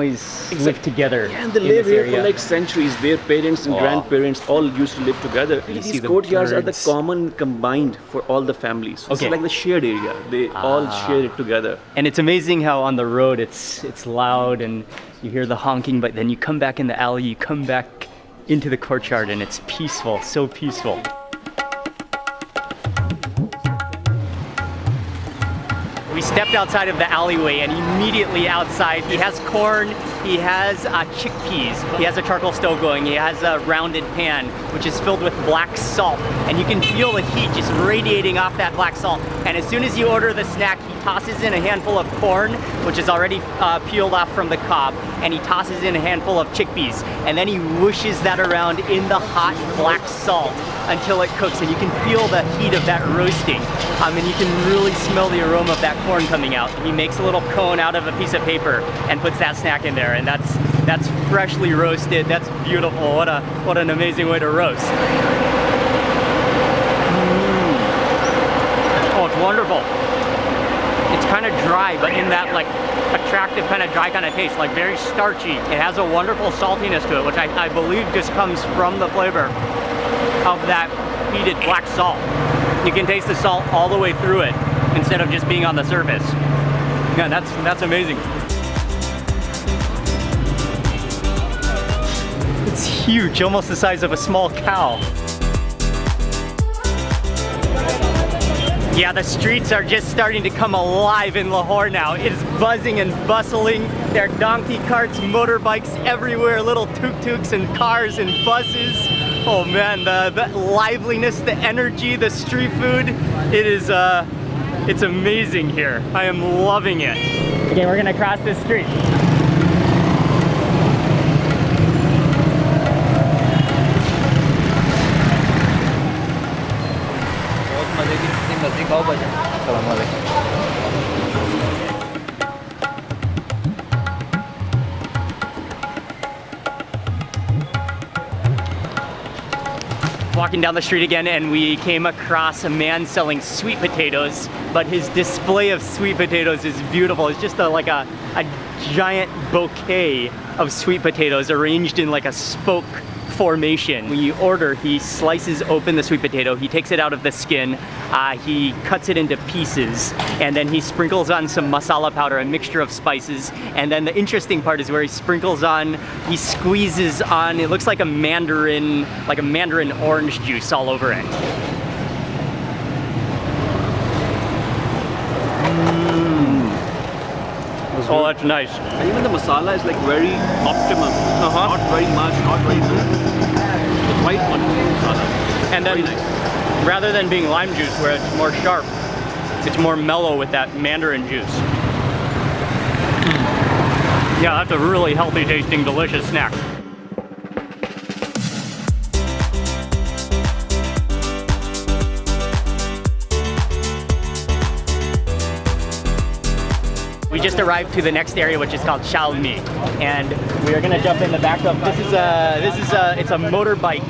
Families live together. Yeah, and they in live this here area. for like centuries. Their parents and grandparents all used to live together. You see These the courtyards are the birds. common combined for all the families. It's Okay. like the shared area. They all share it together. And it's amazing how on the road it's loud and you hear the honking, but then you come back in the alley, you come back into the courtyard and it's peaceful, so peaceful. We stepped outside of the alleyway and immediately outside he has corn, he has chickpeas, he has a charcoal stove going, he has a rounded pan which is filled with black salt, and you can feel the heat just radiating off that black salt. And as soon as you order the snack, he tosses in a handful of corn which is already peeled off from the cob, and he tosses in a handful of chickpeas, and then he whooshes that around in the hot black salt until it cooks, and you can feel the heat of that roasting, and you can really smell the aroma of that corn coming out. He makes a little cone out of a piece of paper and puts that snack in there, and that's freshly roasted. That's beautiful. What an amazing way to roast. Oh, it's wonderful. It's kind of dry, but in that like attractive kind of dry kind of taste, like very starchy. It has a wonderful saltiness to it, which I believe just comes from the flavor of that heated black salt. You can taste the salt all the way through it instead of just being on the surface. Yeah, that's amazing. It's huge, almost the size of a small cow. Yeah, the streets are just starting to come alive in Lahore now. It is buzzing and bustling. There are donkey carts, motorbikes everywhere, little tuk-tuks and cars and buses. Oh man, the liveliness, the energy, the street food, it's amazing here. I am loving it. Okay, we're gonna cross this street. Walking down the street again, and we came across a man selling sweet potatoes, but his display of sweet potatoes is beautiful. It's just like a giant bouquet of sweet potatoes arranged in like a spoke formation. When you order, he slices open the sweet potato, he takes it out of the skin, he cuts it into pieces, and then he sprinkles on some masala powder, a mixture of spices, and then the interesting part is where he squeezes on, it looks like a mandarin orange juice all over it. Oh, that's nice. And even the masala is like very optimum. Not very much, not very little. The right one masala. And then, nice. Rather than being lime juice where it's more sharp, it's more mellow with that mandarin juice. Yeah, that's a really healthy tasting, delicious snack. We just arrived to the next area, which is called Shalmi, and we are gonna jump in the back of. It's a motorbike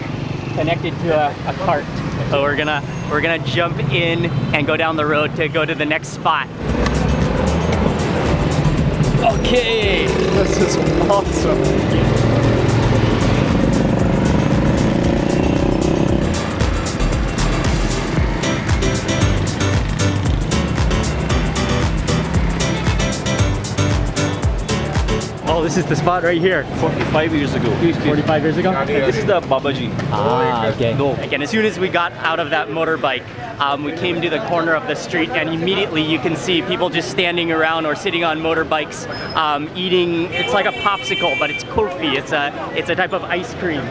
connected to a cart. So we're gonna jump in and go down the road to go to the next spot. Okay, this is awesome. Oh, this is the spot right here. 45 years ago. 45 years ago? This is the Babaji. Ah, okay. Again, as soon as we got out of that motorbike, we came to the corner of the street, and immediately you can see people just standing around or sitting on motorbikes, eating. It's like a popsicle, but it's kulfi. It's a type of ice cream.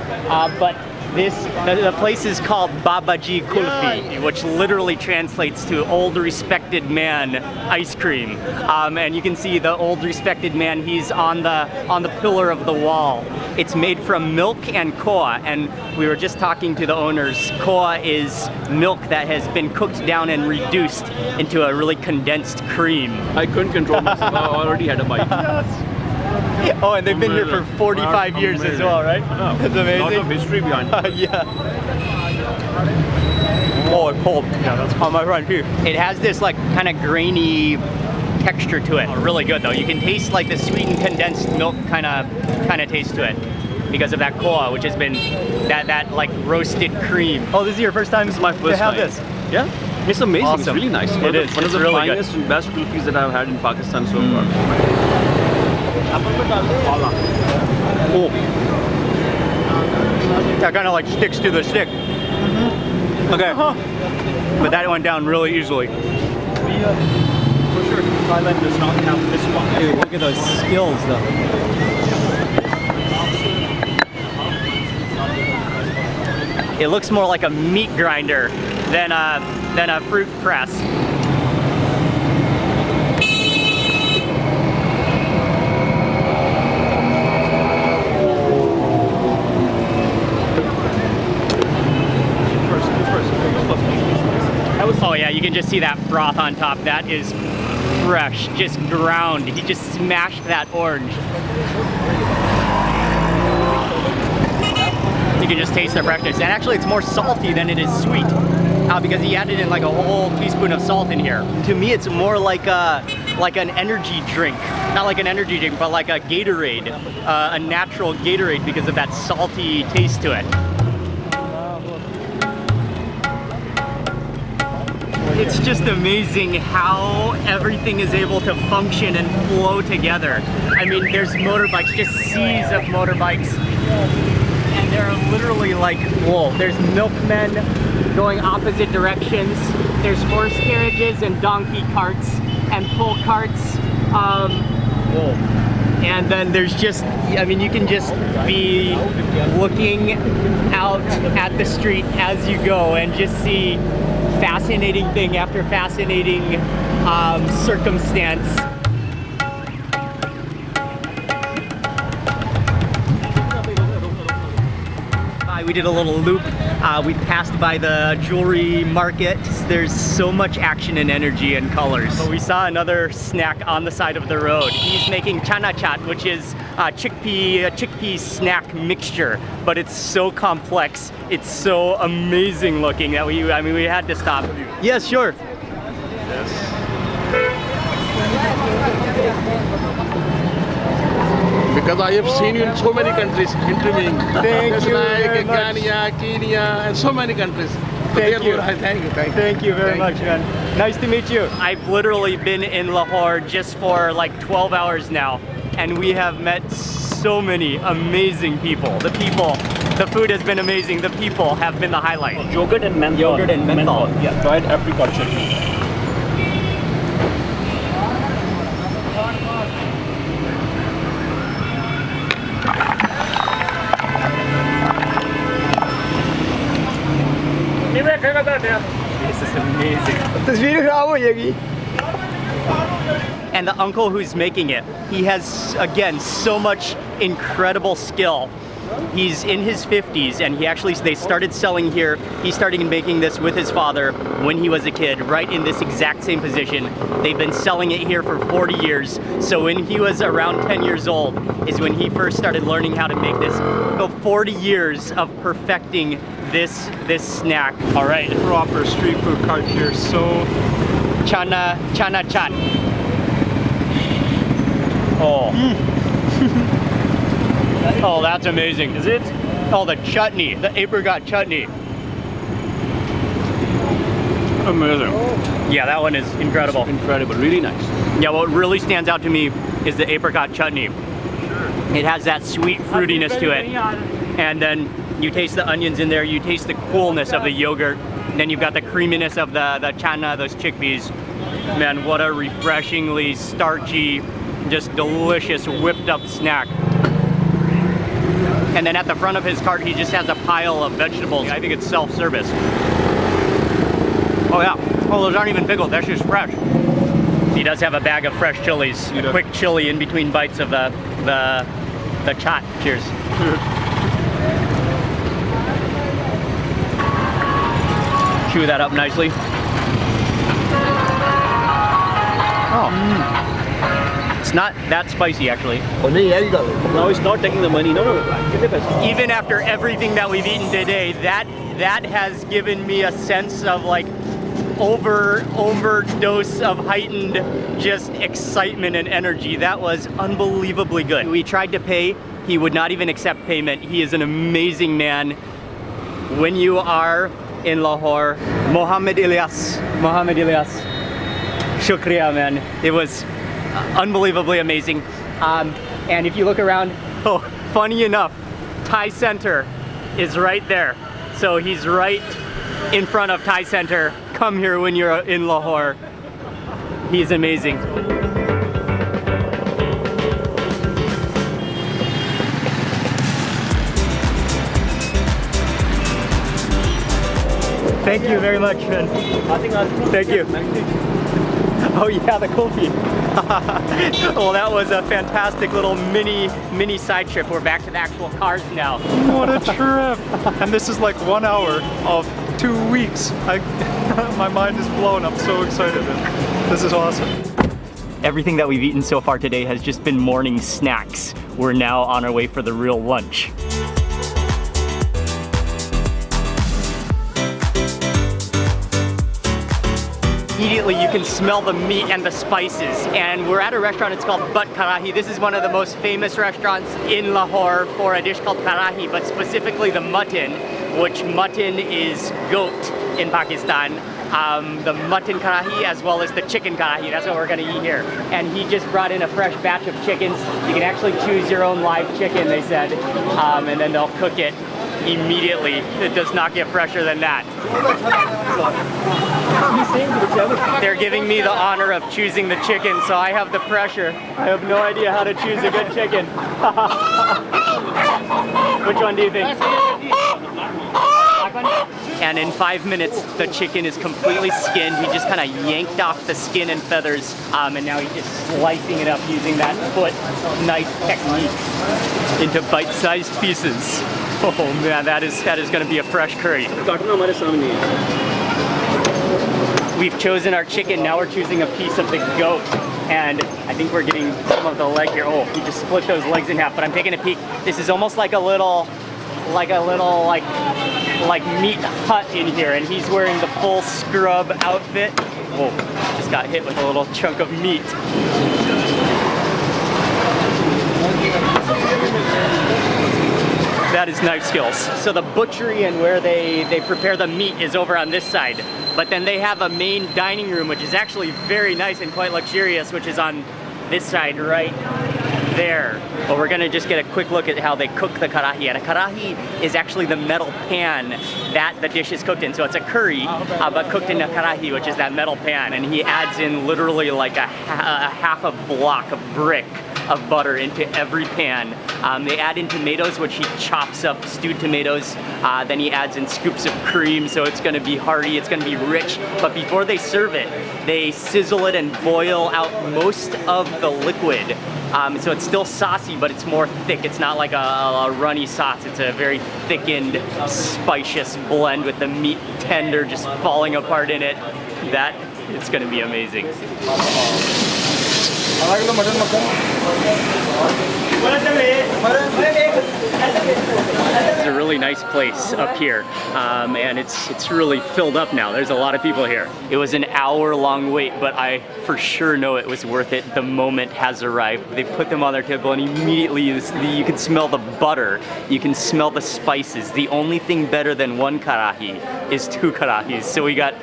But the place is called Babaji Kulfi, which literally translates to old respected man ice cream. And you can see the old respected man, he's on the pillar of the wall. It's made from milk and koa, and we were just talking to the owners. Koa is milk that has been cooked down and reduced into a really condensed cream. I couldn't control myself. I already had a bite. Yes. Oh, and they've been here for 45 years as well, right? That's amazing. A lot of history behind it. Yeah. Oh, it's cold. Yeah, that's cold. On my front too. It has this like kind of grainy texture to it. Really good though. You can taste like the sweetened condensed milk kind of taste to it because of that koa, which has been that like roasted cream. Oh, this is your first time? This is my first to have time. this. Yeah, it's amazing. Awesome. It's really nice. It is. One of the really finest good. and best kulfis that I've had in Pakistan so far. Oh, that kind of like sticks to the stick. Okay, but that went down really easily. For sure, Thailand does not have this one. Dude, look at those skills though. It looks more like a meat grinder than a fruit press. Oh yeah, you can just see that froth on top. That is fresh, just ground. He just smashed that orange. You can just taste the freshness. And actually it's more salty than it is sweet because he added in like a whole teaspoon of salt in here. To me it's more like an energy drink. Not like an energy drink, but like a Gatorade, a natural Gatorade because of that salty taste to it. It's just amazing how everything is able to function and flow together. I mean, there's motorbikes, just seas of motorbikes. And there are literally like, whoa, there's milkmen going opposite directions. There's horse carriages and donkey carts and pull carts. Whoa. And then there's just, I mean, you can just be looking out at the street as you go and just see fascinating thing after fascinating circumstance. We did a little loop. We passed by the jewelry market. There's so much action and energy and colors. But we saw another snack on the side of the road. He's making chana chaat, which is a chickpea snack mixture. But it's so complex. It's so amazing looking that we had to stop. Yes, sure. Yes. Because I have seen you in so many countries interviewing. Thank you very much. Ghana, Kenya, and so many countries. Thank you. Thank you very much, man. Nice to meet you. I've literally been in Lahore just for like 12 hours now, and we have met so many amazing people. The food has been amazing. The people have been the highlight. Yogurt and menthol. Yogurt and menthol. Yeah, dried apricot chutney. This is amazing. And the uncle who's making it, he has, again, so much incredible skill. He's in his 50s and they started selling here. He started making this with his father when he was a kid, right in this exact same position. They've been selling it here for 40 years. So when he was around 10 years old is when he first started learning how to make this. So 40 years of perfecting this snack. All right, Proper street food cart here. So chana chaat. Oh. Oh, that's amazing. is it? Oh, the chutney, the apricot chutney. Amazing. Yeah, that one is incredible. Incredible. Really nice. Yeah, what really stands out to me is the apricot chutney. It has that sweet fruitiness to it. And then you taste the onions in there, you taste the coolness of the yogurt. Then you've got the creaminess of the chana, those chickpeas. Man, what a refreshingly starchy, just delicious whipped up snack. And then at the front of his cart, he just has a pile of vegetables. I think it's self-service. Oh yeah, oh those aren't even pickled, that's just fresh. He does have a bag of fresh chilies. A quick chili in between bites of the chaat. Cheers. Chew that up nicely. Oh. It's not that spicy actually. Now it's not taking the money. No. Even after everything that we've eaten today, that has given me a sense of like overdose of heightened just excitement and energy. That was unbelievably good. We tried to pay, he would not even accept payment. He is an amazing man. When you are in Lahore, Mohammed Ilyas, shukriya, man. It was unbelievably amazing. And if you look around, oh, funny enough, Thai Center is right there. So he's right in front of Thai Center. Come here when you're in Lahore. He's amazing. Thank you very much, man. Thank you. Oh yeah, the kulfi. Well, that was a fantastic little mini side trip. We're back to the actual cars now. What a trip! And this is like 1 hour of 2 weeks. My mind is blown. I'm so excited. This is awesome. Everything that we've eaten so far today has just been morning snacks. We're now on our way for the real lunch. Immediately you can smell the meat and the spices, and we're at a restaurant. It's called Butt Karahi. This is one of the most famous restaurants in Lahore for a dish called karahi, but specifically the mutton, which mutton is goat in Pakistan. The mutton karahi as well as the chicken karahi. That's what we're gonna eat here. And he just brought in a fresh batch of chickens. You can actually choose your own live chicken, they said, and then they'll cook it immediately. It does not get fresher than that. They're giving me the honor of choosing the chicken, so I have the pressure. I have no idea how to choose a good chicken. Which one do you think? And in 5 minutes, the chicken is completely skinned. He just kind of yanked off the skin and feathers, and now he's just slicing it up using that foot knife technique into bite-sized pieces. Oh man, that is going to be a fresh curry. We've chosen our chicken, now we're choosing a piece of the goat. And I think we're getting some of the leg here. Oh, he just split those legs in half, but I'm taking a peek. This is almost like a little meat hut in here, and he's wearing the full scrub outfit. Oh, just got hit with a little chunk of meat. That is knife skills. So the butchery and where they prepare the meat is over on this side. But then they have a main dining room, which is actually very nice and quite luxurious, which is on this side right there. But we're gonna just get a quick look at how they cook the karahi. And a karahi is actually the metal pan that the dish is cooked in. So it's a curry, but cooked in a karahi, which is that metal pan. And he adds in literally like a half a block of brick of butter into every pan. They add in tomatoes, which he chops up, stewed tomatoes. Then he adds in scoops of cream, so it's gonna be hearty, it's gonna be rich. But before they serve it, they sizzle it and boil out most of the liquid. So it's still saucy, but it's more thick. It's not like a runny sauce. It's a very thickened, spicious blend with the meat tender just falling apart in it. That, it's gonna be amazing. It's a really nice place up here, and it's really filled up now. There's a lot of people here. It was an hour-long wait, but I for sure know it was worth it. The moment has arrived. They put them on their table, and immediately you can smell the butter. You can smell the spices. The only thing better than one karahi is 2 karahis. So we got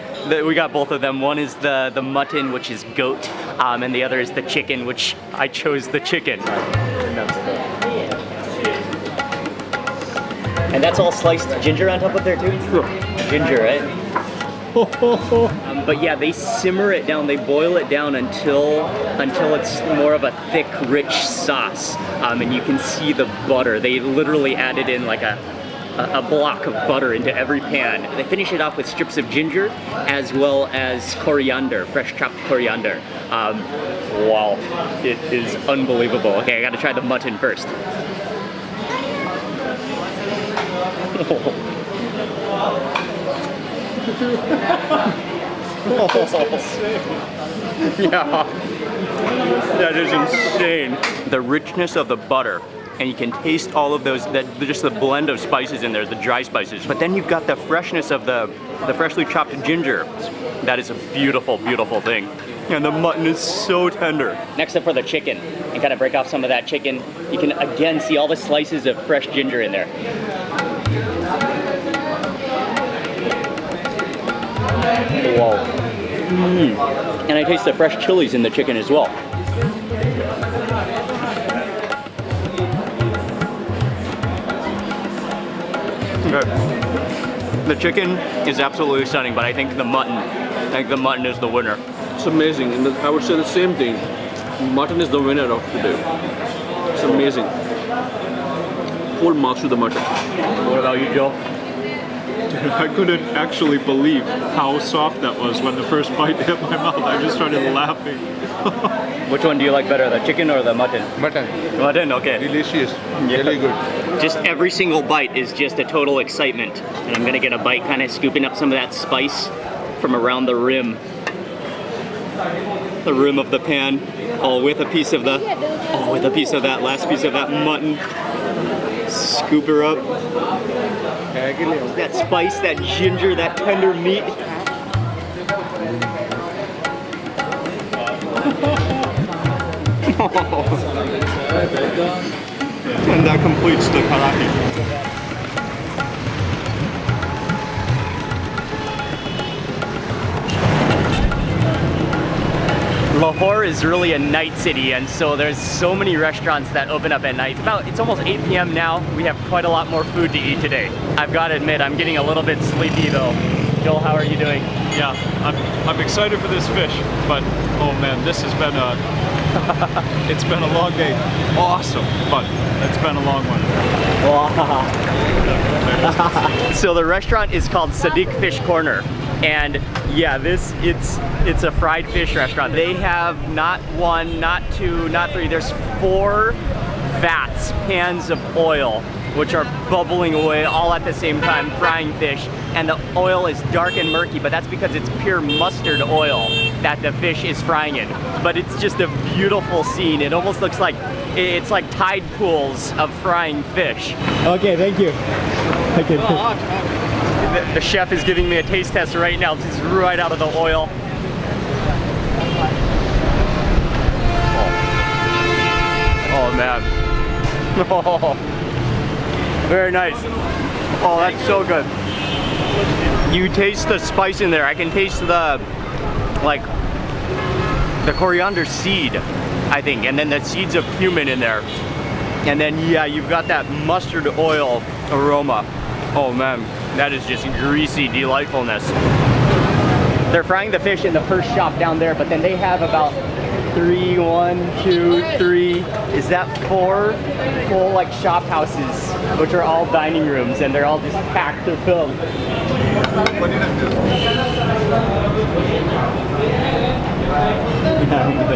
both of them. One is the mutton, which is goat, and the other is the chicken, which I chose the chicken. And that's all sliced ginger on top of there too? Ginger, right? But yeah, they simmer it down, they boil it down until it's more of a thick, rich sauce. And you can see the butter. They literally added in like a block of butter into every pan. They finish it off with strips of ginger as well as coriander, fresh chopped coriander. Wow, it is unbelievable. Okay, I gotta try the mutton first. Yeah, that is insane. The richness of the butter, and you can taste all of those, just the blend of spices in there, the dry spices. But then you've got the freshness of the freshly chopped ginger. That is a beautiful, beautiful thing. And the mutton is so tender. Next up for the chicken, and kind of break off some of that chicken. You can again see all the slices of fresh ginger in there. Whoa. And I taste the fresh chilies in the chicken as well. Okay. The chicken is absolutely stunning, but I think the mutton is the winner. It's amazing, and I would say the same thing. Mutton is the winner of today. It's amazing. Full marks to the mutton. What about you, Joe? I couldn't actually believe how soft that was when the first bite hit my mouth. I just started laughing. Which one do you like better, the chicken or the mutton? Mutton. Mutton, okay. Delicious. Really good. Just every single bite is just a total excitement. And I'm gonna get a bite kind of scooping up some of that spice from around the rim. The rim of the pan. Oh, with a piece of the, with a piece of that last piece of that mutton. Scoop her up. That spice, that ginger, that tender meat. And that completes the karahi. Lahore is really a night city, and so there's so many restaurants that open up at night. It's almost 8 p.m. now. We have quite a lot more food to eat today. I've got to admit, I'm getting a little bit sleepy though. Joel, how are you doing? Yeah, I'm excited for this fish, but oh man, this has been it's been a long day. Awesome, but it's been a long one. So the restaurant is called Sadiq Fish Corner. And yeah, it's a fried fish restaurant. They have not one, not two, not three. There's 4 vats, pans of oil, which are bubbling away all at the same time, frying fish. And the oil is dark and murky, but that's because it's pure mustard oil that the fish is frying in. But it's just a beautiful scene. It almost looks like, it's like tide pools of frying fish. Okay, thank you. Okay. The chef is giving me a taste test right now. This is right out of the oil. Oh man. Oh, very nice. Oh, that's so good. You taste the spice in there. I can taste the coriander seed, I think, and then the seeds of cumin in there. And then yeah, you've got that mustard oil aroma. Oh man. That is just greasy delightfulness. They're frying the fish in the first shop down there, but then they have about 3, 1, 2, 3, is that 4 full like shop houses, which are all dining rooms, and they're all just packed to fill.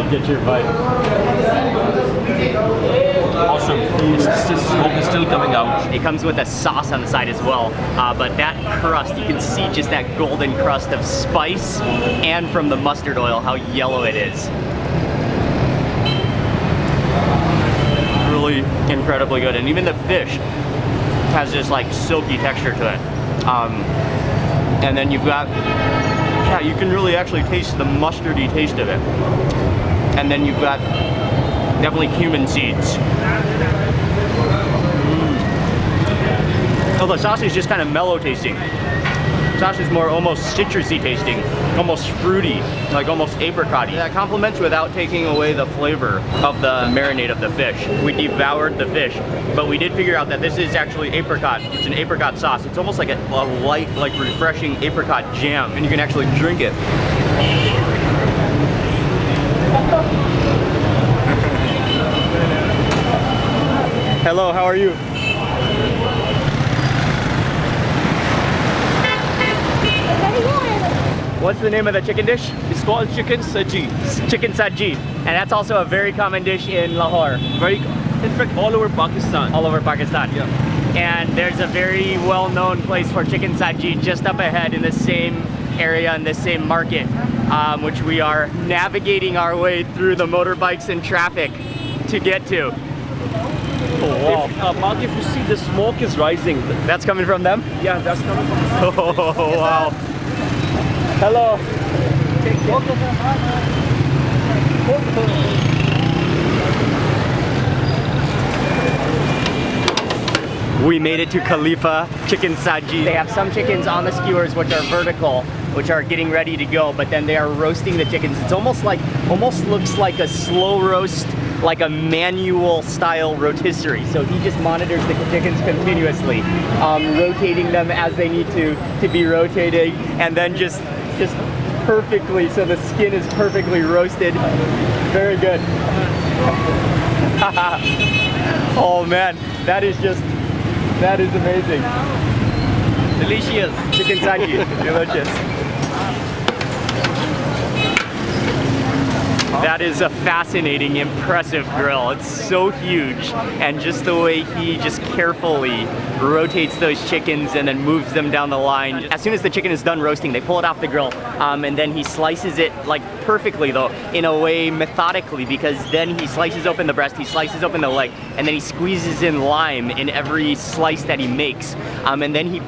Get your bite. Awesome. Smoke is still coming out. It comes with a sauce on the side as well, but that crust, you can see just that golden crust of spice, and from the mustard oil, how yellow it is. Really incredibly good, and even the fish has this like silky texture to it. And then you've got, yeah, you can really actually taste the mustardy taste of it. And then you've got definitely cumin seeds. Oh, the sauce is just kind of mellow tasting. Sauce is more almost citrusy tasting, almost fruity, like almost apricot-y. That complements without taking away the flavor of the marinade of the fish. We devoured the fish, but we did figure out that this is actually apricot. It's an apricot sauce. It's almost like a light, like refreshing apricot jam, and you can actually drink it. Hello, how are you? What's the name of the chicken dish? It's called chicken saji. Chicken saji. And that's also a very common dish in Lahore. In fact, all over Pakistan. All over Pakistan. Yeah. And there's a very well-known place for chicken saji just up ahead in the same area, in the same market, which we are navigating our way through the motorbikes and traffic to get to. Oh, wow. Mark, if you see the smoke is rising. That's coming from them? Yeah, that's coming from the Oh, wow. Hello. We made it to Khalifa Chicken Saji. They have some chickens on the skewers which are vertical, which are getting ready to go, but then they are roasting the chickens. It's almost looks like a slow roast, like a manual style rotisserie. So he just monitors the chickens continuously, rotating them as they need to be rotating, and then just perfectly, so the skin is perfectly roasted. Very good. Oh man, that is amazing. Delicious. Chicken saji, delicious. That is a fascinating, impressive grill. It's so huge, and just the way he just carefully rotates those chickens and then moves them down the line. As soon as the chicken is done roasting, they pull it off the grill, and then he slices it like perfectly though, in a way methodically, because then he slices open the breast, he slices open the leg, and then he squeezes in lime in every slice that he makes. And then he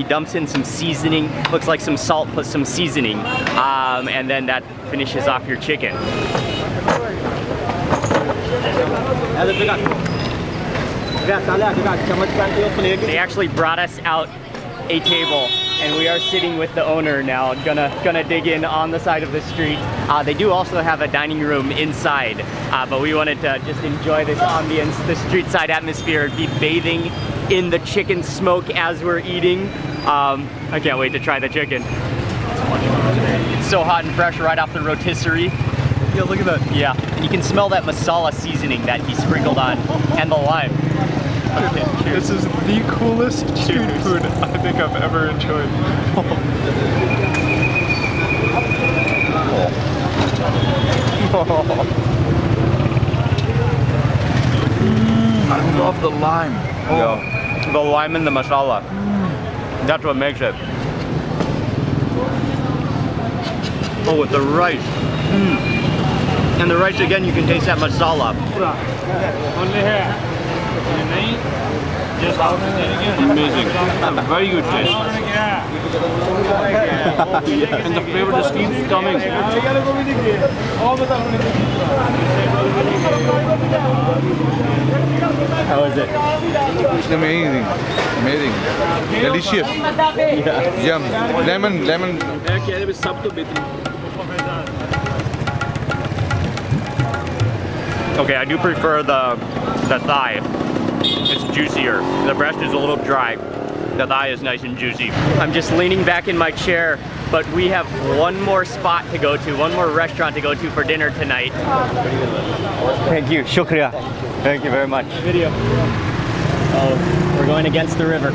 dumps in some seasoning, looks like some salt plus some seasoning, and then that finishes off your chicken. They actually brought us out a table, and we are sitting with the owner now, gonna dig in on the side of the street. They do also have a dining room inside, but we wanted to just enjoy this ambience, the street side atmosphere, be bathing in the chicken smoke as we're eating. I can't wait to try the chicken. It's so hot and fresh right off the rotisserie. Yeah, look at that. Yeah, and you can smell that masala seasoning that he sprinkled on, and the lime. Okay, This is the coolest street food I think I've ever enjoyed. I love the lime. Yeah. The lime and the masala. That's what makes it. Oh, with the rice. And the rice, again, you can taste that masala. Amazing. Very good taste. And the flavor just keeps coming. How is it? It's amazing. Amazing. Delicious. Yeah. Yum. Lemon. Okay, I do prefer the thigh. It's juicier. The breast is a little dry. The thigh is nice and juicy. I'm just leaning back in my chair, but we have one more spot to go to, one more restaurant to go to for dinner tonight. Thank you. Shukriya. Thank you very much. Video. Oh, we're going against the river.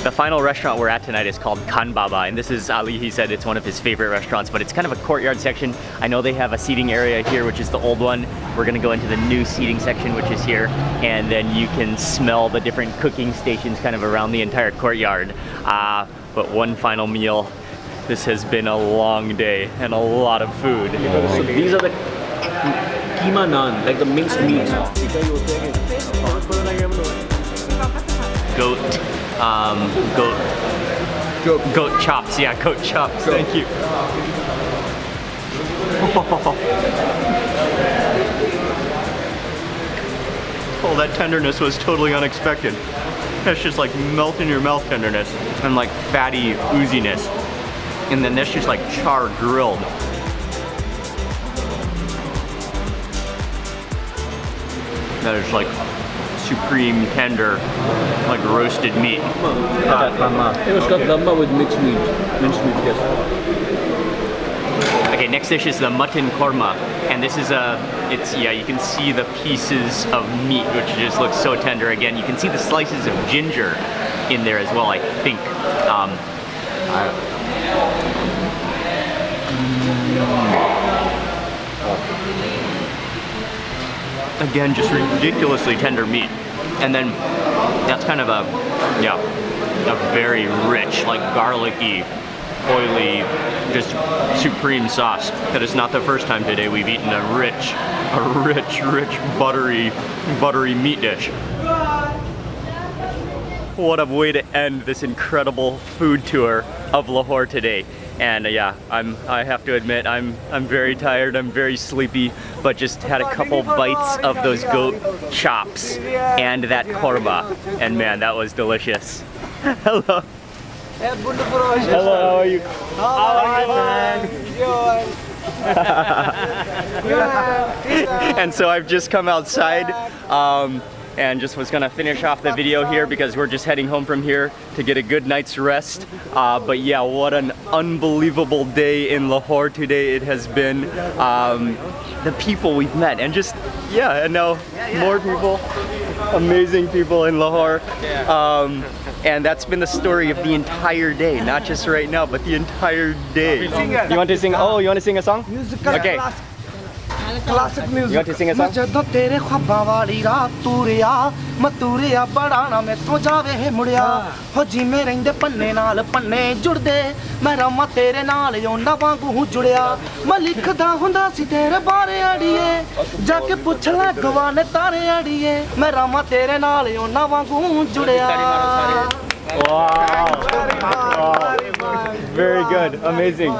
The final restaurant we're at tonight is called Khan Baba, and this is Ali. He said it's one of his favorite restaurants, but it's kind of a courtyard section. I know they have a seating area here, which is the old one. We're gonna go into the new seating section, which is here, and then you can smell the different cooking stations kind of around the entire courtyard. But one final meal. This has been a long day and a lot of food. So these are the keema naan, like the minced meat. Goat chops, yeah, goat chops, thank you. Oh, that tenderness was totally unexpected. That's just like melt in your mouth tenderness and like fatty ooziness. And then that's just like char grilled. That is like supreme tender, like roasted meat. It was got damba with minced meat, yes. Okay, next dish is the mutton korma, and this is you can see the pieces of meat, which just looks so tender. Again, you can see the slices of ginger in there as well, I think. Again, just ridiculously tender meat. And then that's kind of a very rich, like garlicky, oily, just supreme sauce. That is not the first time today we've eaten a rich, buttery meat dish. What a way to end this incredible food tour of Lahore today. And yeah, I have to admit, I'm very tired, I'm very sleepy, but just had a couple bites of those goat chops and that korma, and man, that was delicious. Hello. Hello, how are you? How are you? And so I've just come outside and just was gonna finish off the video here because we're just heading home from here to get a good night's rest. But yeah, what an unbelievable day in Lahore today it has been. The people we've met, and just, yeah, and now more people, amazing people in Lahore. And that's been the story of the entire day, not just right now, but the entire day. You want to sing? Oh, you want to sing a song? Okay. Classic music. You want to sing a song? ਜਦੋਂ ਤੇਰੇ ख्वाबां ਵਾਲੀ ਰਾਤ ਤੁਰਿਆ ਮੈਂ ਤੁਰਿਆ ਬੜਾ ਨਾ ਮੈਥੋਂ ਜਾਵੇ ਮੁੜਿਆ ਹੋ ਜਿਵੇਂ ਰਹਿੰਦੇ ਪੰਨੇ ਨਾਲ ਪੰਨੇ ਜੁੜਦੇ ਮੈਂ ਰਾਮਾ ਤੇਰੇ ਨਾਲ ਉਹਨਾਂ ਵਾਂਗੂ ਜੁੜਿਆ ਮੈਂ ਲਿਖਦਾ ਹੁੰਦਾ ਸੀ ਤੇਰੇ ਬਾਰੇ ਅੜੀਏ ਜਾ ਕੇ ਪੁੱਛ ਲੈ ਗਵਾਨੇ ਤਾਰੇ ਅੜੀਏ ਮੈਂ ਰਾਮਾ ਤੇਰੇ ਨਾਲ ਉਹਨਾਂ ਵਾਂਗੂ ਜੁੜਿਆ Wow. Very good. Amazing.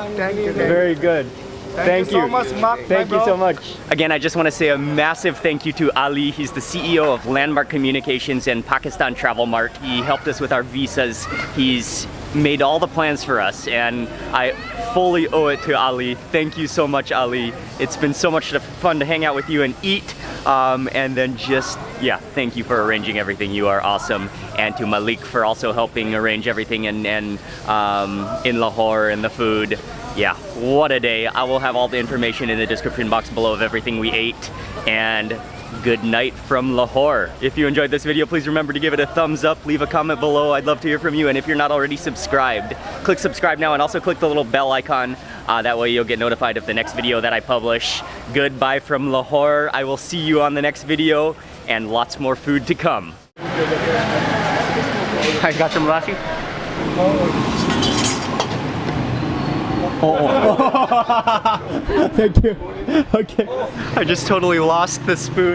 Very good. Thank you so much, Mark. Thank you so much. Again, I just want to say a massive thank you to Ali. He's the CEO of Landmark Communications and Pakistan Travel Mart. He helped us with our visas. He's made all the plans for us, and I fully owe it to Ali. Thank you so much, Ali. It's been so much fun to hang out with you and eat. And then just, yeah, thank you for arranging everything. You are awesome. And to Malik for also helping arrange everything and in Lahore and the food. Yeah, what a day. I will have all the information in the description box below of everything we ate. And good night from Lahore. If you enjoyed this video, please remember to give it a thumbs up, leave a comment below. I'd love to hear from you. And if you're not already subscribed, click subscribe now and also click the little bell icon. That way you'll get notified of the next video that I publish. Goodbye from Lahore. I will see you on the next video and lots more food to come. I got some lassi. Oh. Thank you. Okay. I just totally lost the spoon.